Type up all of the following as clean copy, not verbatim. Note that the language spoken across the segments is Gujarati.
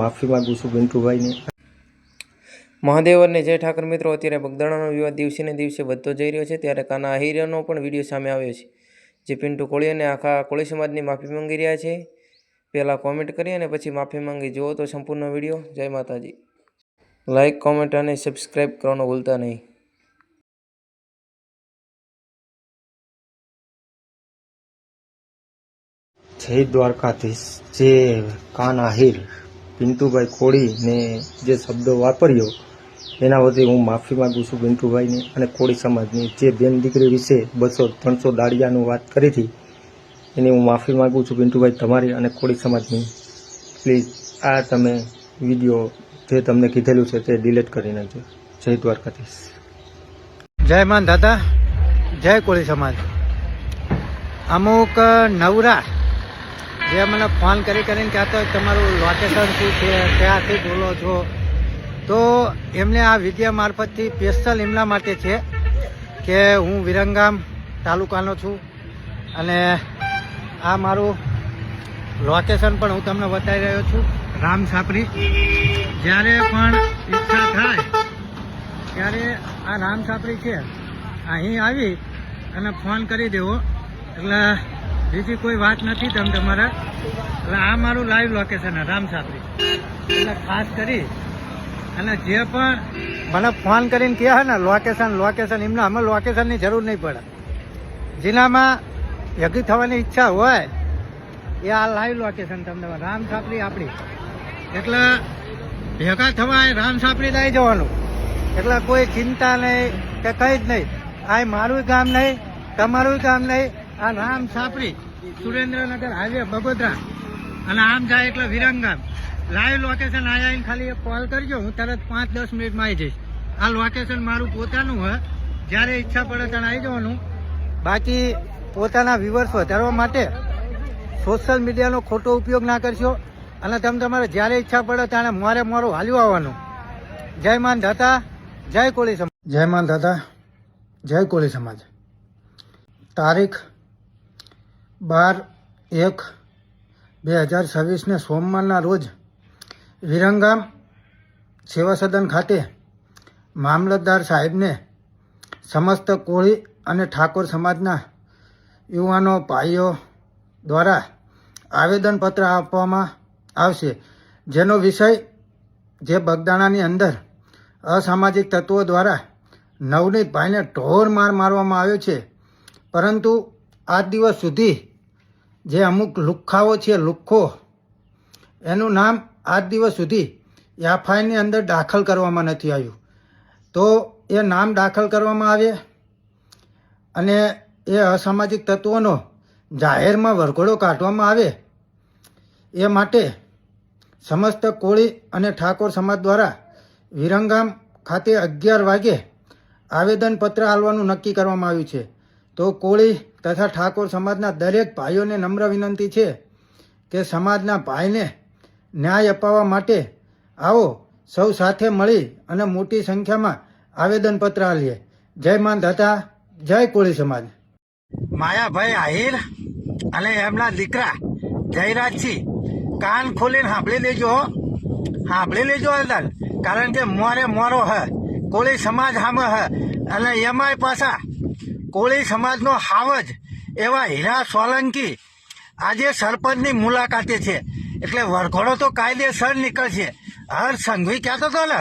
માફી માગું છું પિન્ટુભાઈની। મહાદેવ અને જય ઠાકર મિત્રો, અત્યારે બગદાણાનો વિવાદ દિવસે ને દિવસે વધતો જઈ રહ્યો છે, ત્યારે કાના આહિરનો પણ વિડીયો સામે આવ્યો છે, જે પિન્ટુ કોળી અને આખા કોળી સમાજની માફી માંગી રહ્યા છે। પહેલાં કોમેન્ટ કરી અને પછી માફી માંગી જુઓ તો સંપૂર્ણ વિડીયો। જય માતાજી। લાઇક, કોમેન્ટ અને સબસ્ક્રાઈબ કરવાનું ભૂલતા નહીં। જય દ્વારકાધીશ। જે કાન આહિર પિન્ટુભાઈ કોળીને જે શબ્દો વાપર્યો એના વતી હું માફી માગું છું પિન્ટુભાઈની અને કોળી સમાજની। જે બેન દીકરી વિશે 200-300 દાળિયાનું વાત કરી હતી એની હું માફી માગું છું પિન્ટુભાઈ તમારી અને કોળી સમાજની। પ્લીઝ આ તમે વિડીયો જે તમને કીધેલું છે તે ડિલીટ કરી નાખજો। જય દ્વારકાધીશ। જય માન દાદા, જય કોળી સમાજ। અમુક નવરા જે મને ફોન કરીને કહેતો તમારું લોકેશન શું છે, ક્યાંથી બોલો છો, તો એમને આ વિદ્યા મારફતથી સ્પેશિયલ એમના માટે છે કે હું વિરંગામ તાલુકાનો છું અને આ મારું લોકેશન પણ હું તમને બતાવી રહ્યો છું, રામ છાપરી। જ્યારે પણ ઈચ્છા થાય ત્યારે આ રામ છાપરી છે, અહીં આવી અને ફોન કરી દેવો, એટલે બીજી કોઈ વાત નથી તમારે। એટલે આ મારું લાઈવ લોકેશન છે રામ છાપરી। એટલે ખાસ કરી અને જે પણ મને ફોન કરીને કહે છે ને લોકેશન એમને અમે લોકેશનની જરૂર નહીં પડે। જેનામાં ભેગી થવાની ઈચ્છા હોય એ આ લાઈવ લોકેશન તમને રામ છાપરી આપણી, એટલે ભેગા થવાય રામ છાપરી લઈ જવાનું, એટલે કોઈ ચિંતા નહીં કે કંઈ જ નહીં। આ મારું ગામ નહીં, તમારું ગામ નહીં, આ રામ છાપરી સુરેન્દ્રનગર હાઈવે બગોદરા અને આમ જાય એટલે વિરંગામ। લાઈવ લોકેશન આવીને ખાલી એક કોલ કરજો, હું તરત 5-10 મિનિટમાં આવી જઈશ। આ લોકેશન મારું પોતાનું હોય, જ્યારે ઈચ્છા પડે ત્યારે આવી જવાનું। બાકી પોતાના વ્યુઅર્સ વધારવા માટે સોશિયલ મીડિયાનો ખોટો ઉપયોગ ના કરશો અને તમારે જ્યારે ઈચ્છા પડે ત્યારે મોરું હાલ્યું આવવાનું। જય માન દાતા, જય કોળી સમાજ। જય માન દાતા, જય કોળી સમાજ। તારીખ 12/1/2026 સોમવારના રોજ વિરંગામ સેવા સદન ખાતે મામલતદાર સાહેબને સમસ્ત કોળી અને ઠાકોર સમાજના યુવાનો ભાઈઓ દ્વારા આવેદનપત્ર આપવામાં આવશે, જેનો વિષય જે બગદાણાની અંદર અસામાજિક તત્વો દ્વારા નવનીતભાઈને ઢોર મારવામાં આવ્યો છે, પરંતુ આજ દિવસ સુધી જે અમુક લુખ્ખાઓ છે, લુખ્ખો એનું નામ આજ દિવસ સુધી એફઆઈઆરની અંદર દાખલ કરવામાં નથી આવ્યું। તો એ નામ દાખલ કરવામાં આવે અને એ અસામાજિક તત્વોનો જાહેરમાં વરઘોડો કાઢવામાં આવે એ માટે સમસ્ત કોળી અને ઠાકોર સમાજ દ્વારા વિરંગામ ખાતે 11 વાગે આવેદનપત્ર આપવાનું નક્કી કરવામાં આવ્યું છે। તો કોળી તથા ઠાકોર સમાજના દરેક ભાઈઓને નમ્ર વિનંતી છે કે સમાજના ભાઈને ન્યાય અપાવવા માટે આવો સૌ સાથે મળી અને મોટી સંખ્યામાં આવેદનપત્ર આપીએ। જય માન દાતા, જય કોળી સમાજ। માયાભાઈ આહિર અને એમના દીકરા જયરાજસિંહ કાન ખોલીને સાંભળી લેજો અલદાન, કારણ કે મોરો હ કોળી સમાજ સામે હ અને એમાંય પાછા કોળી સમાજનો હાવજ એવા હીરા સોલંકી આજે સરપંચની મુલાકાતે છે, એટલે વરઘોડો તો કાયદેસર નીકળશે। હર્ષ સંઘવી કહેતો હતો ને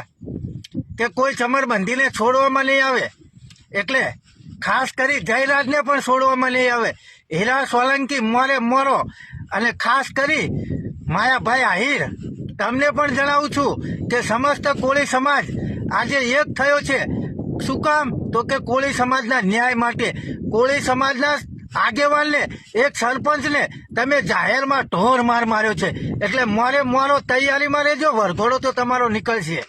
કે કોઈ ચમરબંધીને છોડવામાં નહીં આવે, એટલે ખાસ કરી જયરાજને પણ છોડવામાં નહીં આવે। હીરા સોલંકી મોરો અને ખાસ કરી માયાભાઈ આહિર તમને પણ જણાવું છું કે સમસ્ત કોળી સમાજ આજે એક થયો છે। શું કામ? તો કે કોળી સમાજના ન્યાય માટે। કોળી સમાજના આગેવાનને, એક સરપંચને તમે જાહેરમાં ઢોર માર્યો છે, એટલે મોરો તૈયારીમાં રહેજો, વરઘોડો તો તમારો નીકળશે।